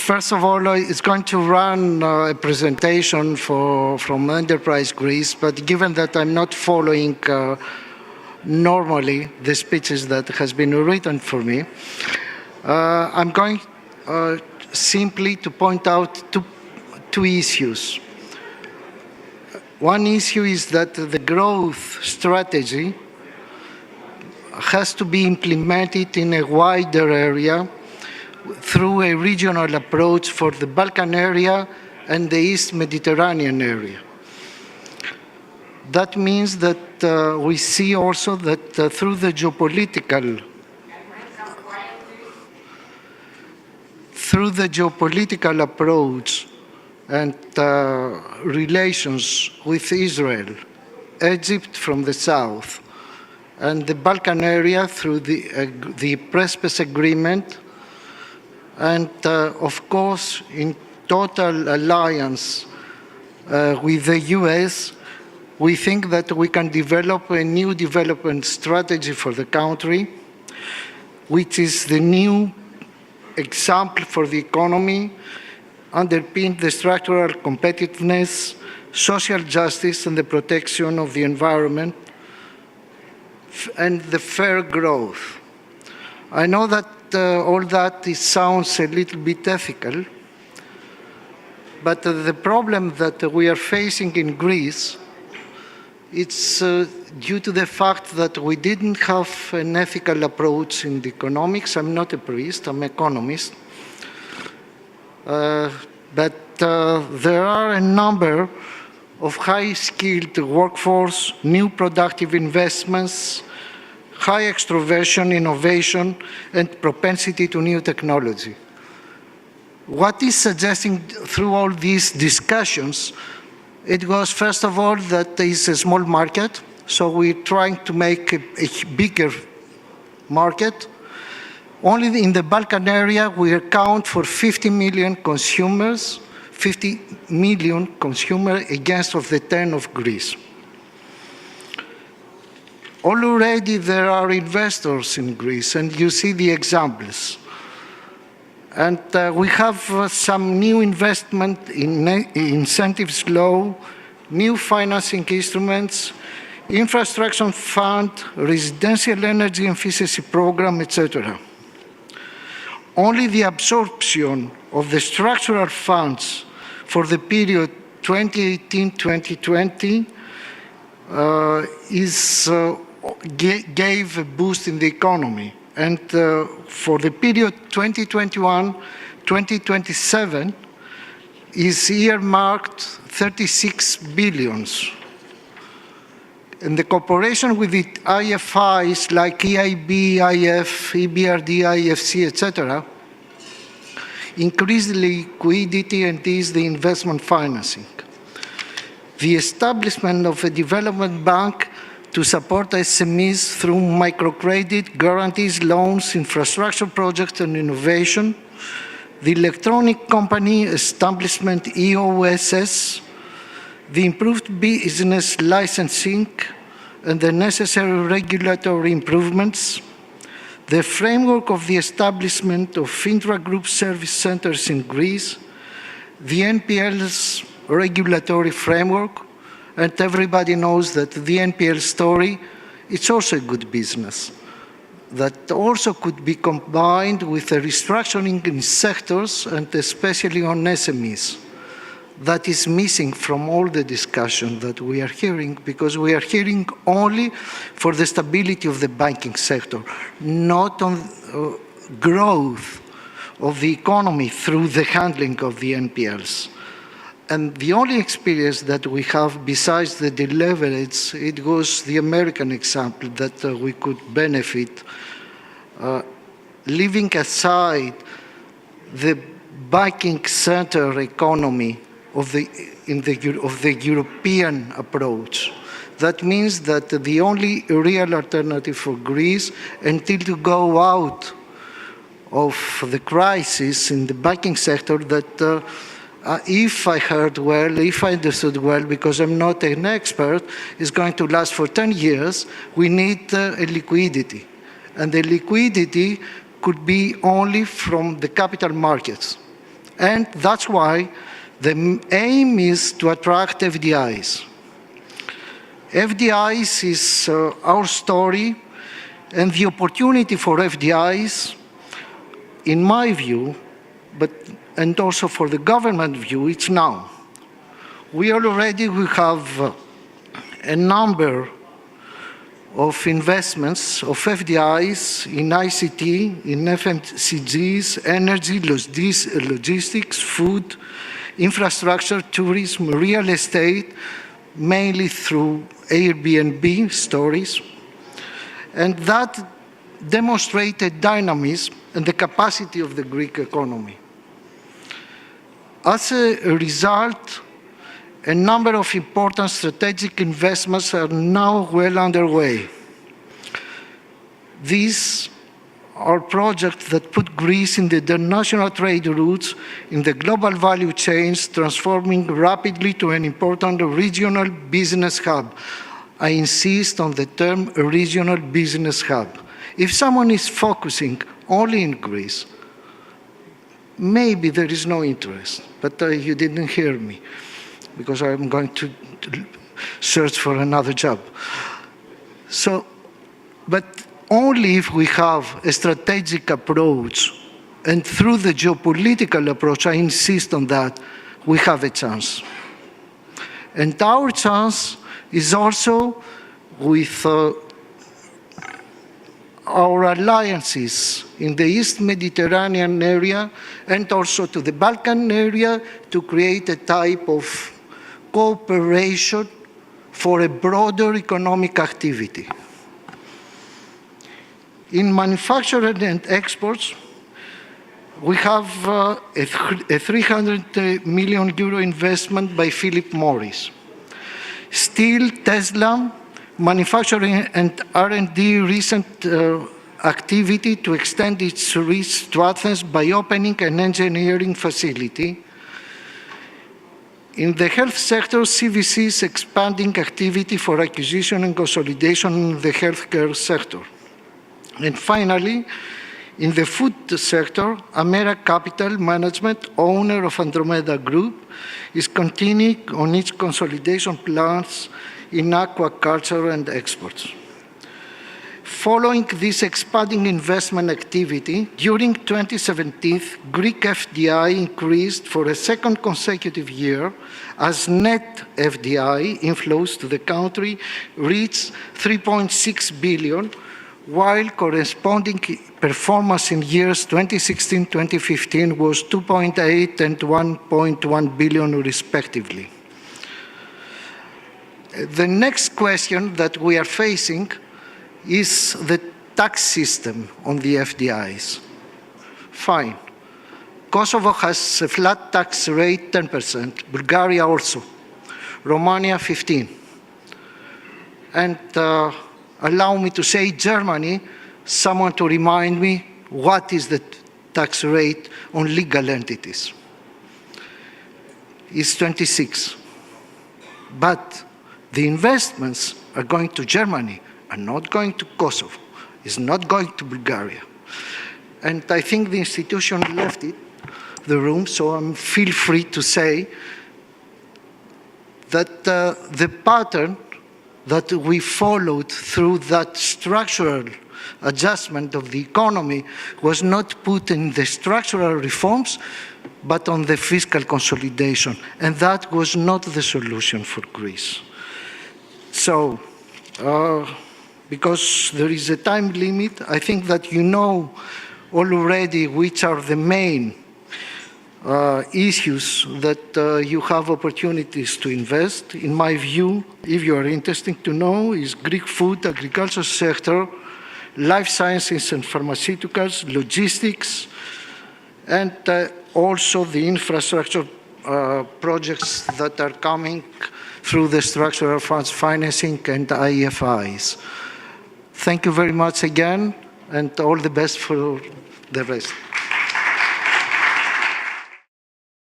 First of all, it's going to run a presentation from Enterprise Greece, but given that I'm not following normally the speeches that has been written for me, I'm going simply to point out two issues. One issue is that the growth strategy has to be implemented in a wider area through a regional approach for the Balkan area and the East Mediterranean area. That means that we see also that through the geopolitical approach and relations with Israel, Egypt from the south, and the Balkan area through the Prespes Agreement, and of course in total alliance with the US, we think that we can develop a new development strategy for the country, which is the new example for the economy, underpin the structural competitiveness, social justice, and the protection of the environment, and the fair growth. I know that all that sounds a little bit ethical, but the problem that we are facing in Greece, it's due to the fact that we didn't have an ethical approach in the economics. I'm not a priest, I'm an economist. But there are a number of high-skilled workforce, new productive investments, high extroversion, innovation, and propensity to new technology. What is suggesting through all these discussions, it was first of all that there is a small market, so we're trying to make a bigger market. Only in the Balkan area, we account for 50 million consumers, 50 million consumers against of the 10 of Greece. Already there are investors in Greece, and you see the examples. And we have some new investment in incentives law, new financing instruments, infrastructure fund, residential energy efficiency program, etc. Only the absorption of the structural funds for the period 2018-2020 gave a boost in the economy. And for the period 2021-2027 is earmarked 36 billions. And the cooperation with the IFIs like EIB, IF, EBRD, IFC, etc., increase the liquidity and ease the investment financing. The establishment of a development bank to support SMEs through microcredit, guarantees, loans, infrastructure projects, and innovation. The electronic company establishment EOSS, the improved business licensing, and the necessary regulatory improvements. The framework of the establishment of intra-group service centers in Greece, the NPL's regulatory framework, and everybody knows that the NPL story, it's also a good business that also could be combined with a restructuring in sectors and especially on SMEs. That is missing from all the discussion that we are hearing, because we are hearing only for the stability of the banking sector, not on growth of the economy through the handling of the NPLs. And the only experience that we have besides the deleverage, it was the American example that we could benefit, leaving aside the banking center economy of the European approach. That means that the only real alternative for Greece until to go out of the crisis in the banking sector that if I heard well, if I understood well, because I'm not an expert, is going to last for 10 years, we need a liquidity. And the liquidity could be only from the capital markets. And that's why the aim is to attract FDIs. FDIs is our story, and the opportunity for FDIs, in my view, and also for the government view, it's now. We have a number of investments of FDIs in ICT, in FMCGs, energy, logistics, food, infrastructure, tourism, real estate, mainly through Airbnb stories. And that demonstrated dynamism and the capacity of the Greek economy. As a result, a number of important strategic investments are now well underway. These are projects that put Greece in the international trade routes, in the global value chains, transforming rapidly to an important regional business hub. I insist on the term regional business hub. If someone is focusing only in Greece, maybe there is no interest, but you didn't hear me, because I'm going to search for another job. But only if we have a strategic approach, and through the geopolitical approach, I insist on that, we have a chance. And our chance is also with our alliances in the East Mediterranean area and also to the Balkan area to create a type of cooperation for a broader economic activity. In manufacturing and exports, we have a 300 million euro investment by Philip Morris. Steel, Tesla, manufacturing and R&D recent activity to extend its reach to Athens by opening an engineering facility. In the health sector, CVC is expanding activity for acquisition and consolidation in the healthcare sector. And finally, in the food sector, Amera Capital Management, owner of Andromeda Group, is continuing on its consolidation plans in aquaculture and exports. Following this expanding investment activity, during 2017, Greek FDI increased for a second consecutive year as net FDI inflows to the country reached 3.6 billion, while corresponding performance in years 2016-2015 was 2.8 and 1.1 billion respectively. The next question that we are facing is the tax system on the FDIs. Fine. Kosovo has a flat tax rate, 10%. Bulgaria also. Romania, 15%. And allow me to say Germany, someone to remind me, what is the tax rate on legal entities? It's 26%. But the investments are going to Germany, are not going to Kosovo, is not going to Bulgaria. And I think the institution left the room, so I feel free to say that the pattern that we followed through that structural adjustment of the economy was not put in the structural reforms, but on the fiscal consolidation. And that was not the solution for Greece. So, because there is a time limit, I think that you know already which are the main issues that you have opportunities to invest. In my view, if you are interested to know, is Greek food, agriculture sector, life sciences and pharmaceuticals, logistics, and also the infrastructure projects that are coming through the structural funds financing and IFIs. Thank you very much again, and all the best for the rest.